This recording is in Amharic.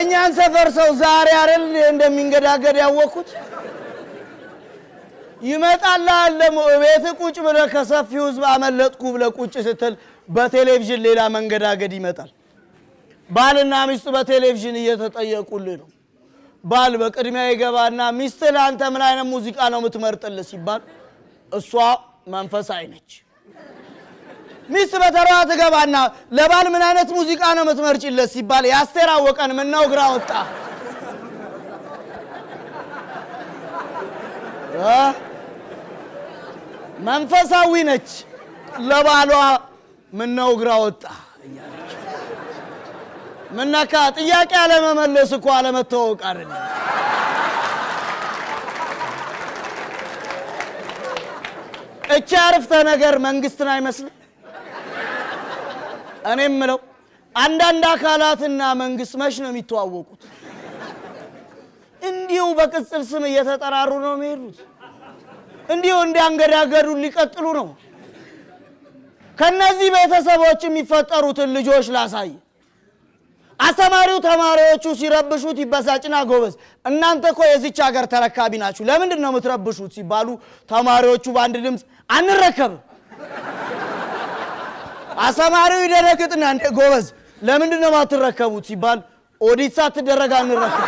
የኛን ሰፈር ሰው ዛሬ አይደል እንደሚንገዳገድ ያወቁት ይመጣልሃል ቤት ቁጭ ብለህ ከሰፊው ህዝብ አመለጥኩ ብለህ ቁጭ ስትል በቴሌቪዥን ሌላ መንገዳገድ ይመጣል ባልና ሚስት በቴሌቪዥን እየተጠየቁልህ ነው ባል በቅድሚያ ይገባና ሚስት ለአንተ ምን አይነት ሙዚቃ ነው የምትመርጥልህ ሲባል እሷ መንፈሳዊ ነች ሚስት በተራ ትገባና ለባል ምን አይነት ሙዚቃ ነው የምትመርጭለት ሲባል ያስቴር አወቀን ምን ነው ግራ ወጣ መንፈሳዊ ነች ለባሏ ምን ነው ግራ ወጣ እያለች ምንነካ ጥያቄ አለመመለስ እኮ አለመተዋወቅ አይደል እቺ አርፍተ ነገር መንግስትን አይመስልም እኔም ምለው አንዳንድ አካላትና መንግስት መች ነው የሚተዋወቁት እንዲሁ በቅጽል ስም እየተጠራሩ ነው የሚሄዱት እንዲሁ እንዲያንገዳገዱ ሊቀጥሉ ነው ከነዚህ ቤተሰቦች የሚፈጠሩትን ልጆች ላሳይ አስተማሪው ተማሪዎቹ ሲረብሹት ይበሳጭና ጎበዝ እናንተ እኮ የዚች ሀገር ተረካቢ ናችሁ ለምንድን ነው የምትረብሹት ሲባሉ ተማሪዎቹ በአንድ ድምጽ አንረከብ አስተማሪው ይደረግጥና እንደ ጎበዝ ለምንድን ነው ማትረከቡት ሲባል ኦዲት ሳትደረግ አንረከብ